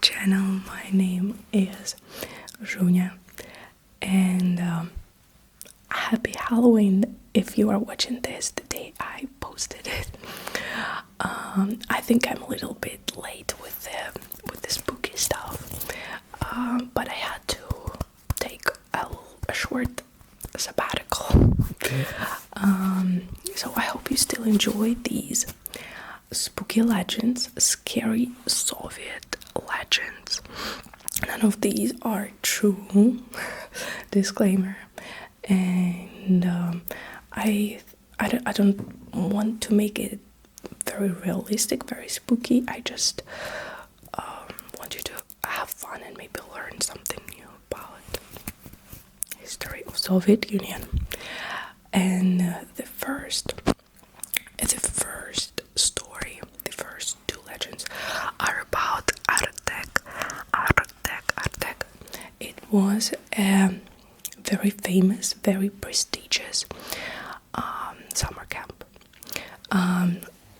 channel. My name is Zhunya, and happy Halloween if you are watching this the day I posted it. I think I'm a little bit late with the spooky stuff, but I had to take a short sabbatical. So I hope you still enjoy these spooky legends, scary Soviet legends. None of these are true. Disclaimer. And I don't want to make it very realistic, very spooky. I just want you to have fun and maybe learn something new about history of Soviet Union. And the first story, the first two legends are about Artek. It was a very famous, very prestigious summer camp.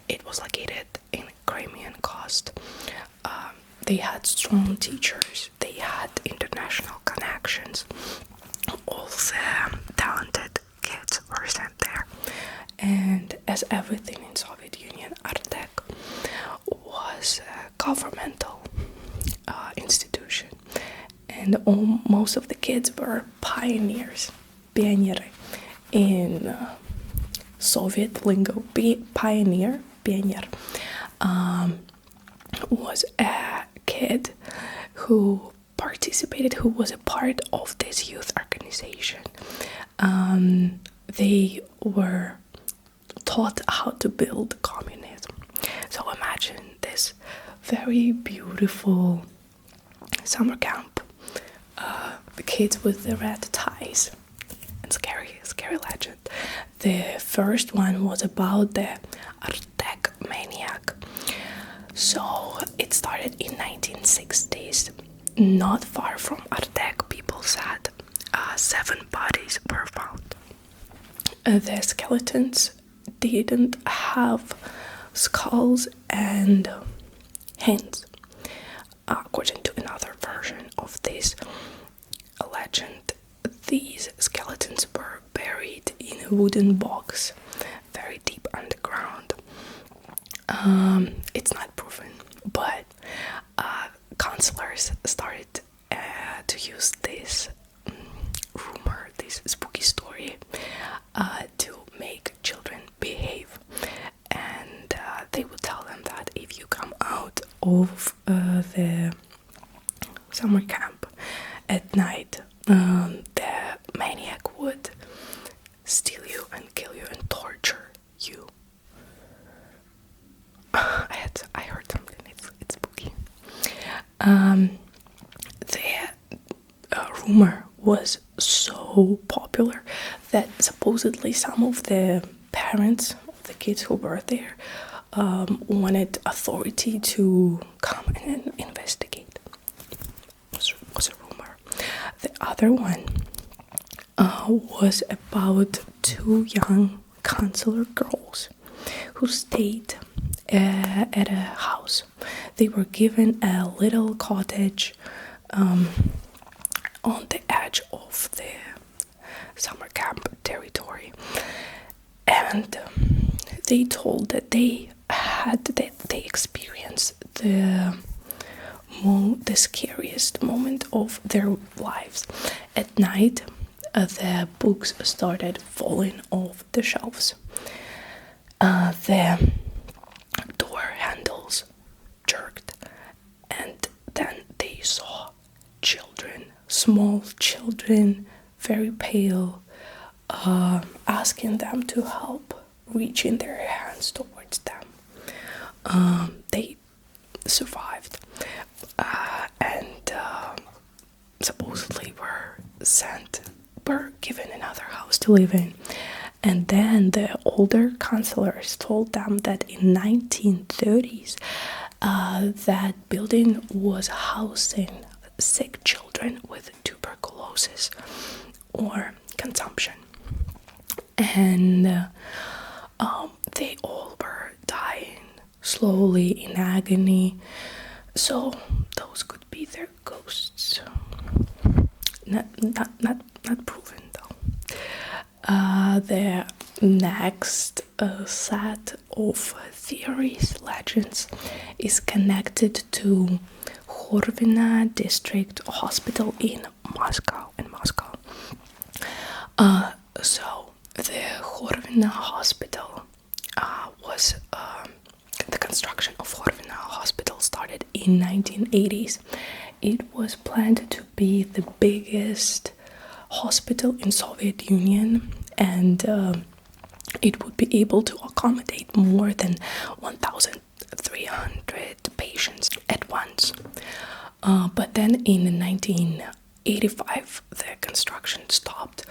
It was located in Crimean Coast. They had strong teachers, they had international connections. All the talented kids were sent there. And as everything in Soviet Union, Artek was a governmental institution. And most of the kids were pioneers, pionеры in Soviet lingo. Pioneer, was a kid who participated, who was a part of this youth organization. They were taught how to build communism. So imagine this very beautiful summer camp. The kids with the red ties. And scary legend. The first one was about the Artek maniac. So it started in 1960s. Not far from Artek, people said 7 bodies were found. The skeletons didn't have skulls and hands. According to another version of this legend, these skeletons were buried in a wooden box very deep underground. It's not proven, but counselors started to use this rumor, this spooky story, to make children behave. And they would tell them that if you come out of the summer camp at night, the maniac would steal you and kill you and torture you. I heard something. It's spooky. The rumor was so popular that supposedly some of the parents of the kids who were there wanted authority to come and investigate. It was a rumor. The other one was about 2 young consular girls who stayed at a house. They were given a little cottage on the edge of the summer camp territory, and they told that they experienced the scariest moment of their lives. At night, the books started falling off the shelves. The door handles jerked, and then they saw children, small children, very pale, asking them to help, reaching their hands towards them. They survived, and supposedly were given another house to live in. And then the older counselors told them that in 1930s, that building was housing sick children with tuberculosis or consumption. And they all were dying slowly in agony. So those could be their ghosts. Not proven though. The next set of theories, legends, is connected to Horvina District Hospital in Moscow. So the Horvina Hospital was the construction of Horvina Hospital started in 1980s. It was planned to be the biggest hospital in Soviet Union, and it would be able to accommodate more than 1,300 patients at once. But then in 1985, the construction stopped.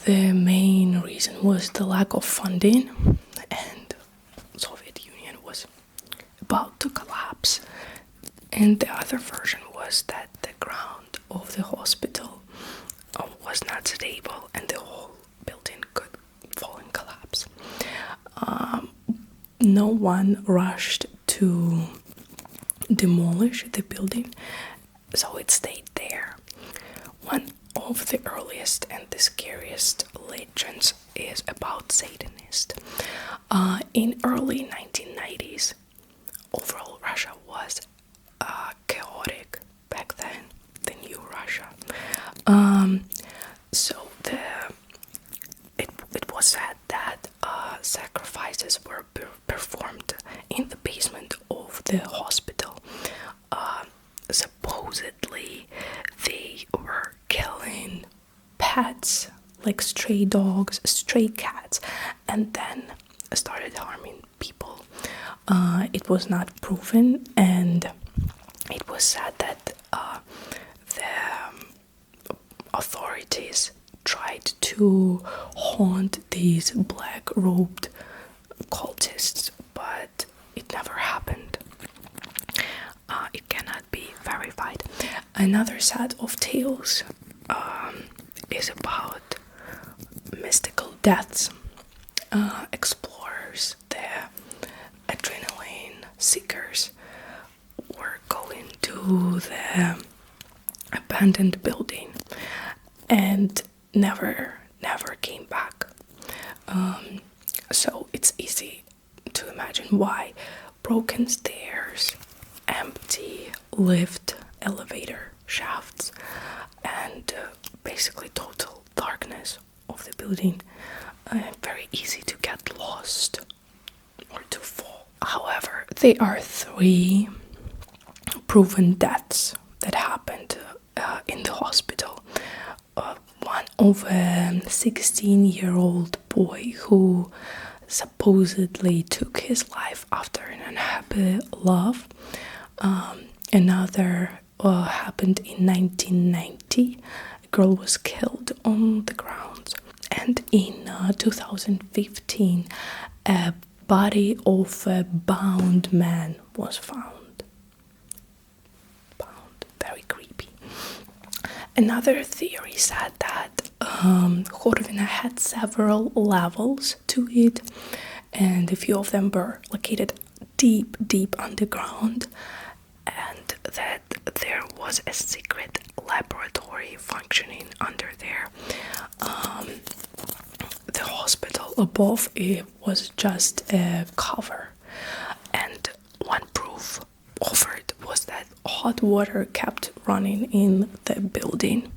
The main reason was the lack of funding, and Soviet Union was about to collapse. And the other version was that the ground of the hospital was not stable and the whole building could fall and collapse. No one rushed to demolish the building, so it stayed there. One of the earliest and the scariest legends is about Satanists. In early 1990s, overall Russia was chaotic back then, the new Russia. So it was said that sacrifices were performed in the basement of the hospital. Supposedly, they were killing pets like stray dogs, stray cats, and then started harming people. It was not proven, and it was said that the authorities tried to haunt these black-robed cultists, but it never happened. It cannot be verified. Another set of tales is about mystical deaths. Explorers, the adrenaline seekers, were going to the abandoned building and never came back. So it's easy to imagine why. Broken stairs, empty lift, elevator shafts, and basically total darkness of the building. Very easy to get lost or to fall. However, there are 3 proven deaths that happened in the hospital. One of a 16-year-old boy who supposedly took his life after an unhappy love. Another happened in 1990. A girl was killed on the grounds. And in 2015, a body of a bound man was found. Bound, very creepy. Another theory said that Horvina had several levels to it, and a few of them were located deep underground, and that there was a secret laboratory functioning under there. The hospital above it was just a cover, and one proof offered was that hot water kept running in the building,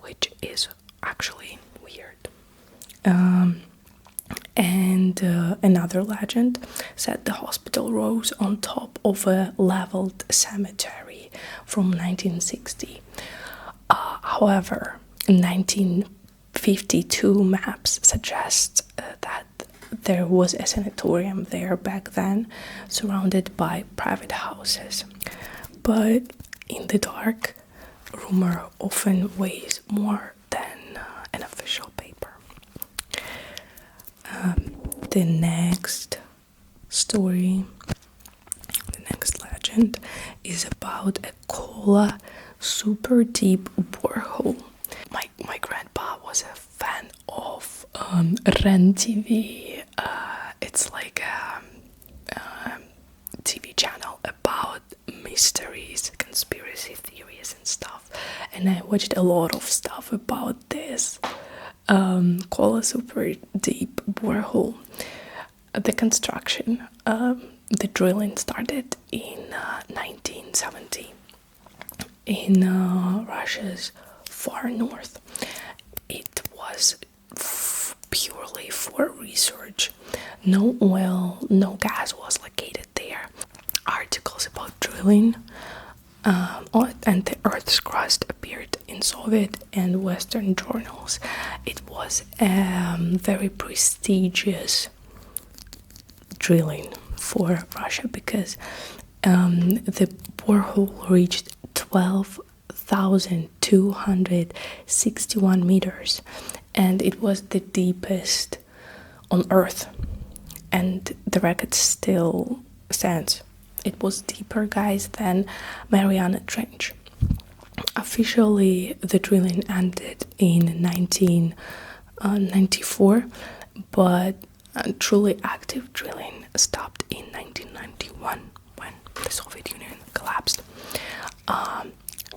which is actually weird. And another legend said the hospital rose on top of a leveled cemetery from 1960. However, 1952 maps suggest that there was a sanatorium there back then, surrounded by private houses. But in the dark, rumor often weighs more than an official paper. The next story, the next legend, is about a Kola super deep borehole. My grandpa was a fan of Ren TV. It's like a TV channel about and I watched a lot of stuff about this Kola super deep borehole. The construction, the drilling started in 1970 in Russia's far north. It was purely for research. No oil, no gas was located there. Articles about drilling and the Earth's crust appeared in Soviet and Western journals. It was very prestigious drilling for Russia because the borehole reached 12,261 meters, and it was the deepest on Earth, and the record still stands. It was deeper, guys, than Mariana Trench. Officially, the drilling ended in 1994, but truly active drilling stopped in 1991 when the Soviet Union collapsed.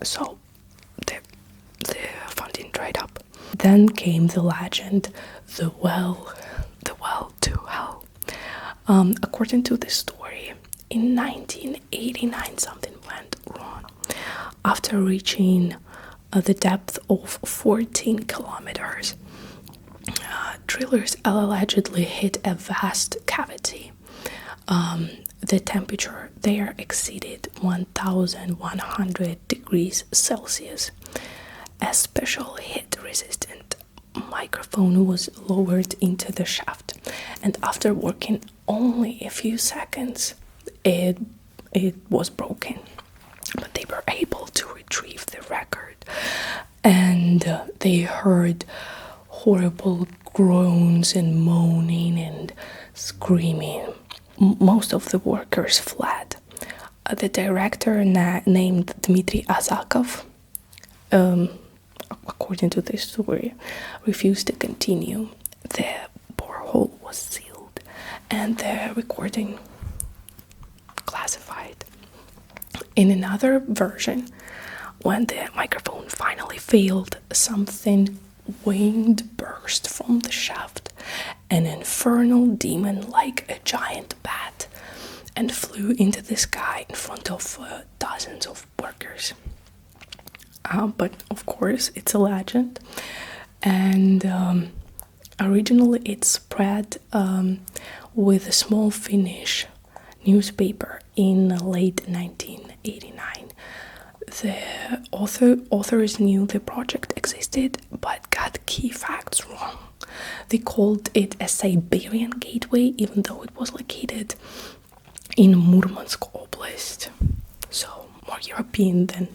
So the funding dried up. Then came the legend, the well to hell. According to the story, in 1989 something went wrong. After reaching the depth of 14 kilometers, drillers allegedly hit a vast cavity. The temperature there exceeded 1,100 degrees Celsius. A special heat-resistant microphone was lowered into the shaft, and after working only a few seconds, it was broken. But they were able to retrieve the record, and they heard horrible groans and moaning and screaming. Most of the workers fled. The director, named Dmitry Azakov, according to this story, refused to continue. The borehole was sealed and the recording classified. In another version, when the microphone finally failed, something winged burst from the shaft, an infernal demon like a giant bat, and flew into the sky in front of dozens of workers. But of course, it's a legend, and originally it spread with a small Finnish newspaper in late 1989. The authors knew the project existed, but got key facts wrong. They called it a Siberian gateway, even though it was located in Murmansk Oblast, so more European than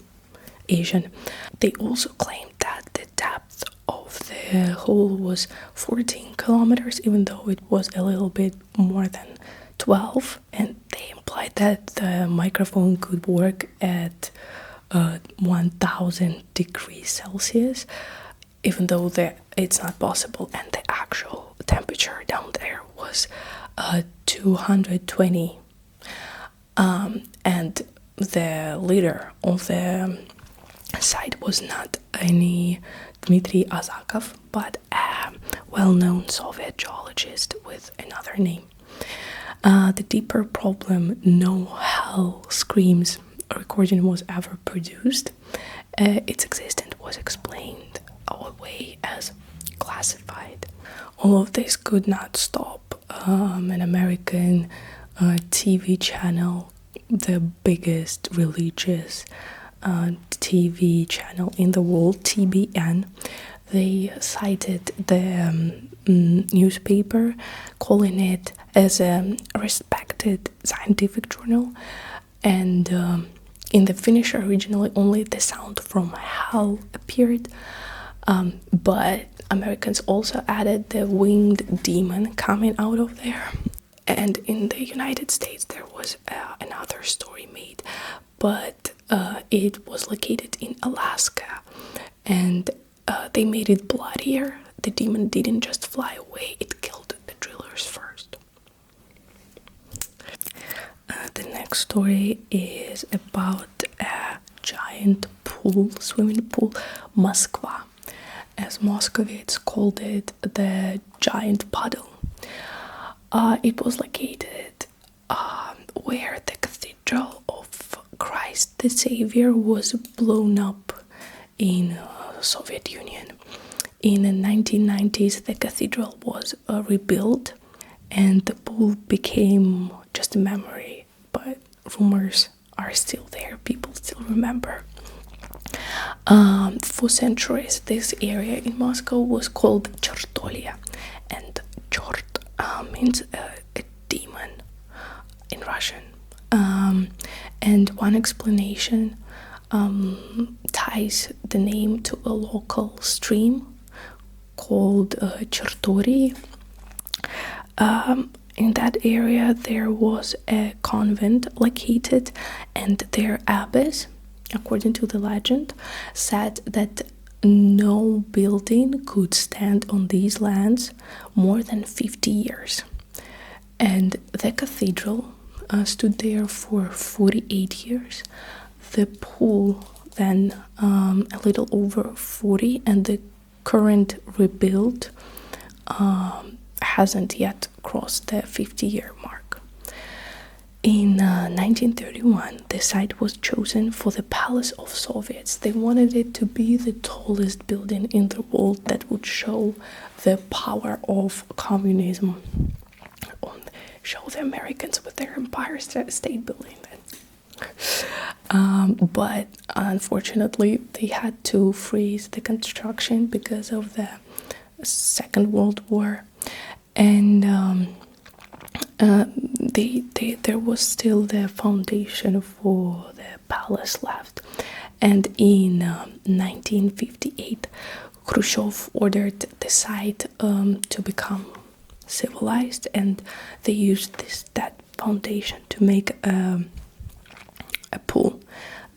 Asian. They also claimed that the depth of the hole was 14 kilometers, even though it was a little bit more than 12, and they implied that the microphone could work at 1,000 degrees Celsius, even though it's not possible, and the actual temperature down there was 220. And the leader of the site was not any Dmitry Azakov, but a well-known Soviet geologist with another name. The deeper problem, no hell screams recording was ever produced. Its existence was explained away as classified. All of this could not stop an American TV channel, the biggest religious TV channel in the world, TBN. They cited the newspaper, calling it as a respected scientific journal, and in the Finnish originally only the sound from hell appeared, but Americans also added the winged demon coming out of there. And in the United States there was another story made, but it was located in Alaska, and they made it bloodier. The demon didn't just fly away, it killed the drillers first. The next story is about a giant pool swimming pool, Moskva. As Moscovites called it, the giant puddle. It was located where the Cathedral of Christ the Savior was blown up in Soviet Union. In the 1990s, the cathedral was rebuilt, and the pool became just a memory, but rumors are still there. People still remember. For centuries, this area in Moscow was called Chertolia, and Chort means a demon in Russian. And one explanation ties the name to a local stream called Chertori. In that area, there was a convent located, and their abbess, according to the legend, said that no building could stand on these lands more than 50 years. And the cathedral stood there for 48 years. The pool then a little over 40, and the current rebuild hasn't yet crossed the 50-year mark. In 1931, the site was chosen for the Palace of Soviets. They wanted it to be the tallest building in the world that would show the power of communism, show the Americans with their Empire State Building. But unfortunately, they had to freeze the construction because of the Second World War, and there was still the foundation for the palace left. And in 1958, Khrushchev ordered the site to become civilized, and they used that foundation to make a pool.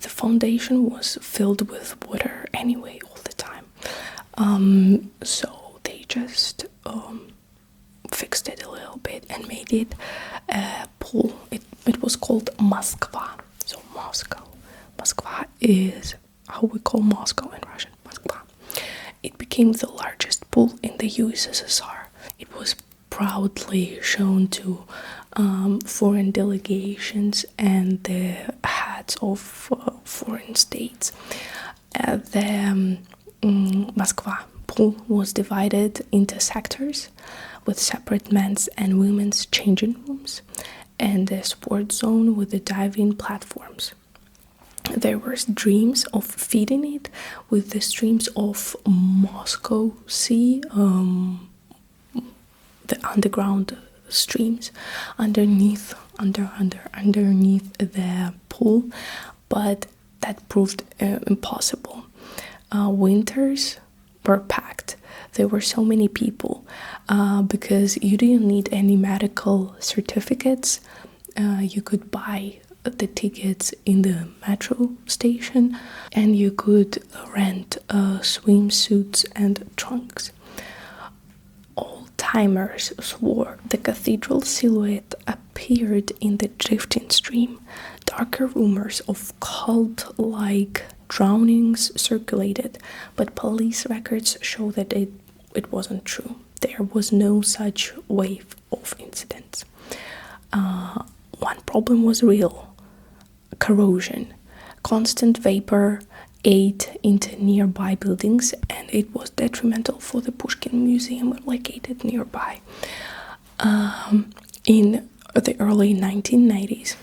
The foundation was filled with water anyway all the time, so they just fixed it a little bit and made it a pool. It was called Moskva, so Moscow. Moskva is how we call Moscow in Russian, Moskva. It became the largest pool in the USSR. It was proudly shown to foreign delegations and the heads of foreign states. The Moskva pool was divided into sectors with separate men's and women's changing rooms, and a sports zone with the diving platforms. There were dreams of feeding it with the streams of Moscow Sea, the underground streams underneath the pool, but that proved impossible. Winters were packed. There were so many people because you didn't need any medical certificates. You could buy the tickets in the metro station, and you could rent swimsuits and trunks. Old-timers swore the cathedral silhouette appeared in the drifting stream. Darker rumors of cult-like drownings circulated, but police records show that it wasn't true. There was no such wave of incidents. One problem was real: corrosion. Constant vapor ate into nearby buildings, and it was detrimental for the Pushkin Museum located nearby. In the early 1990s,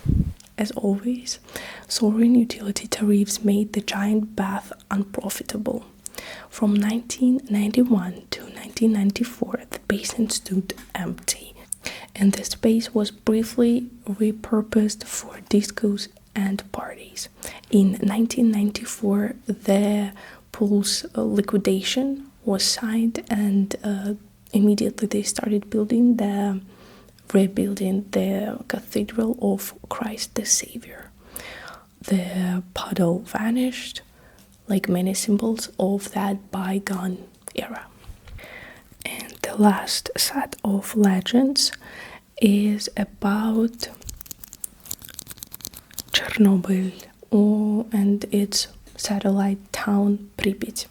as always, soaring utility tariffs made the giant bath unprofitable. From 1991 to 1994, the basin stood empty, and the space was briefly repurposed for discos and parties. In 1994, the pool's liquidation was signed, and immediately they started rebuilding the Cathedral of Christ the Savior. The puddle vanished, like many symbols of that bygone era. And the last set of legends is about Chernobyl and its satellite town Pripyat.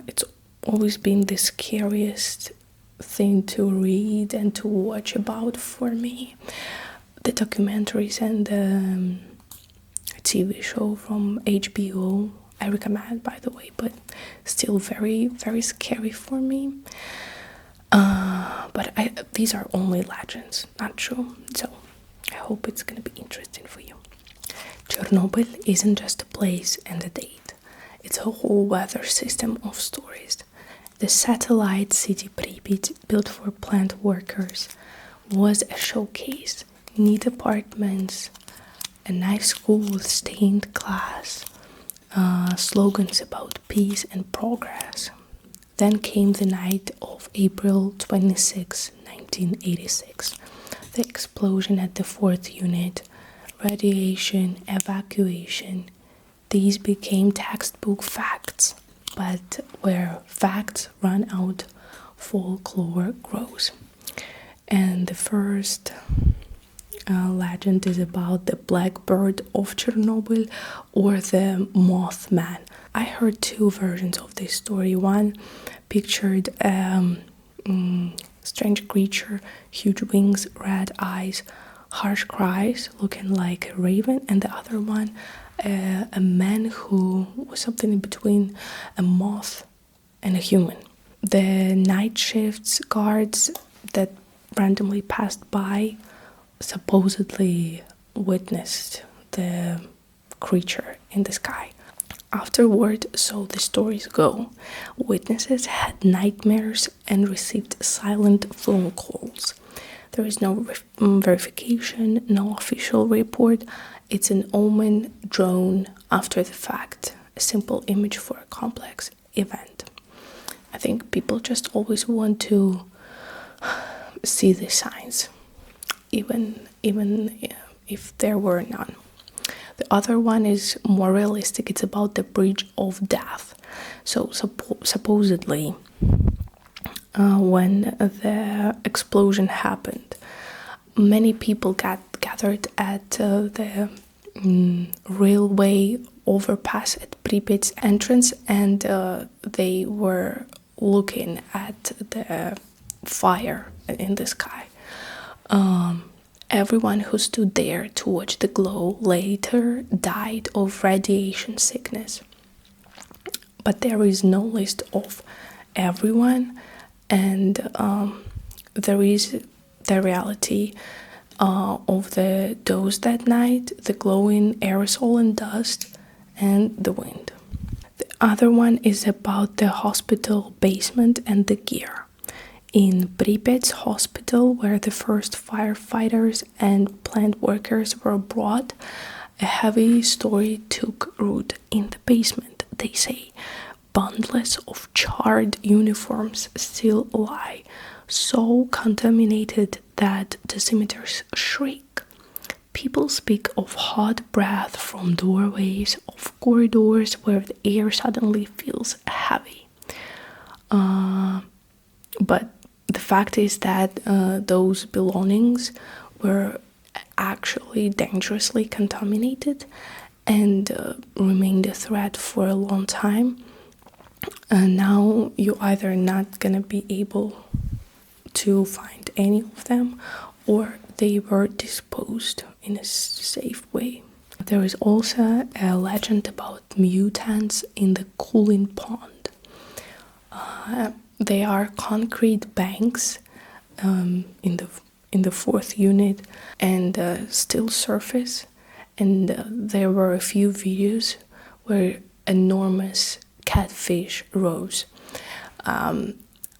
It's always been the scariest thing to read and to watch about for me. The documentaries and the TV show from HBO, I recommend, by the way, but still very, very scary for me. But these are only legends, not true. So I hope it's gonna be interesting for you. Chernobyl isn't just a place and a date. It's a whole weather system of stories. The satellite city Pripyat, built for plant workers, was a showcase. Neat apartments, a nice school with stained glass, slogans about peace and progress. Then came the night of April 26, 1986. The explosion at the 4th unit, radiation, evacuation. These became textbook facts, but where facts run out, folklore grows. And the first legend is about the blackbird of Chernobyl or the Mothman. I heard two versions of this story. One pictured a strange creature, huge wings, red eyes, harsh cries, looking like a raven, and the other one, a man who was something in between a moth and a human. The night shifts guards that randomly passed by supposedly witnessed the creature in the sky. Afterward, so the stories go, witnesses had nightmares and received silent phone calls. There is no verification, no official report. It's an omen drawn after the fact, a simple image for a complex event. I think people just always want to see the signs, even if there were none. The other one is more realistic. It's about the bridge of death. So supposedly, when the explosion happened, many people got gathered at the railway overpass at Pripyat's entrance, and they were looking at the fire in the sky. Everyone who stood there to watch the glow later died of radiation sickness. But there is no list of everyone, and there is the reality of the dose that night, the glowing aerosol and dust, and the wind. The other one is about the hospital basement and the gear. In Pripyat's hospital, where the first firefighters and plant workers were brought, a heavy story took root in the basement. They say bundles of charred uniforms still lie, so contaminated that dosimeters shriek. People speak of hot breath from doorways, of corridors where the air suddenly feels heavy. But the fact is that those belongings were actually dangerously contaminated and remained a threat for a long time. And now you're either not gonna be able to find any of them, or they were disposed in a safe way. There is also a legend about mutants in the cooling pond. They are concrete banks in the 4th unit and still surface, and there were a few videos where enormous catfish rose.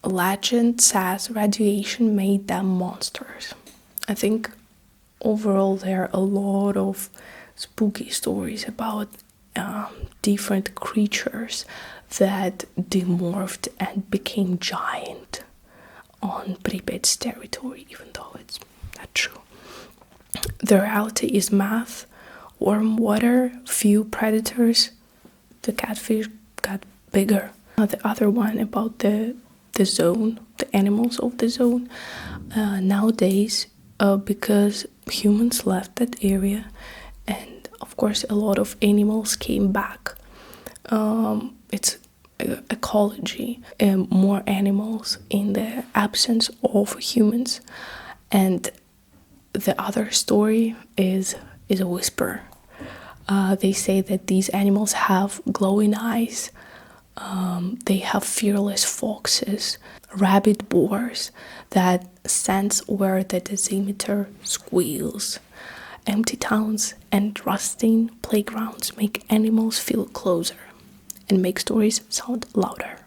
Legend says radiation made them monsters. I think overall there are a lot of spooky stories about different creatures that demorphed and became giant on Pripyat's territory, even though it's not true. The reality is math, warm water, few predators. The catfish got bigger. The other one about the zone, the animals of the zone. Nowadays, because humans left that area and of course, a lot of animals came back. It's ecology, more animals in the absence of humans. And the other story is a whisper. They say that these animals have glowing eyes. They have fearless foxes, rabid boars that sense where the dosimeter squeals. Empty towns and rusting playgrounds make animals feel closer and make stories sound louder.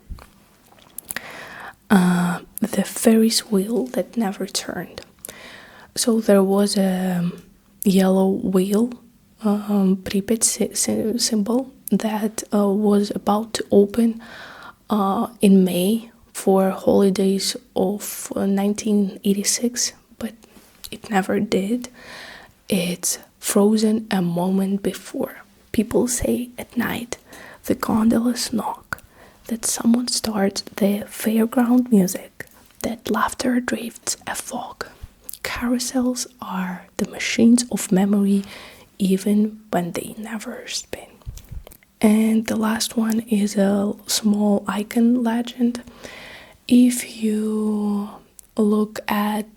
The Ferris wheel that never turned. So there was a yellow wheel, Pripyat symbol, that was about to open in May for holidays of 1986, but it never did. It's frozen a moment before. People say at night the gondolas knock, that someone starts the fairground music, that laughter drifts a fog. Carousels are the machines of memory, even when they never spin. And the last one is a small icon legend. If you look at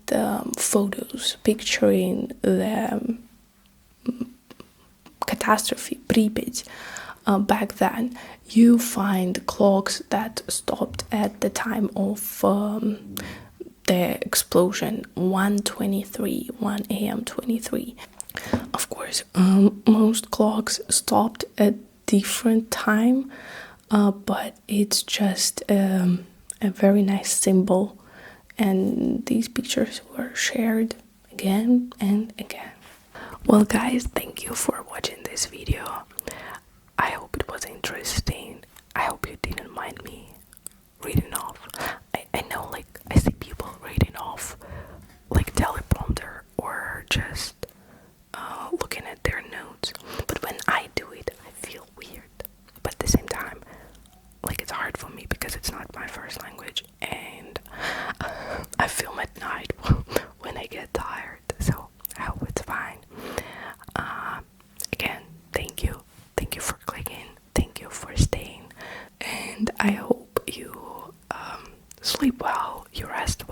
photos picturing the catastrophe, Pripyat, back then, you find clocks that stopped at the time of the explosion, 1:23, 1 a.m. 23. Of course, most clocks stopped at different time, but it's just a very nice symbol, and these pictures were shared again and again. Well guys, thank you for watching this video. I hope it was interesting. I hope you didn't mind me reading off. I know, like, I see people reading off like teleprompter or just looking at their notes, but when I do it I feel weird. But at the same time, like, it's hard for me because it's not my first language, and I film at night when I get tired, so I hope it's fine. Again, thank you for clicking, thank you for staying, and I hope you sleep well, you rest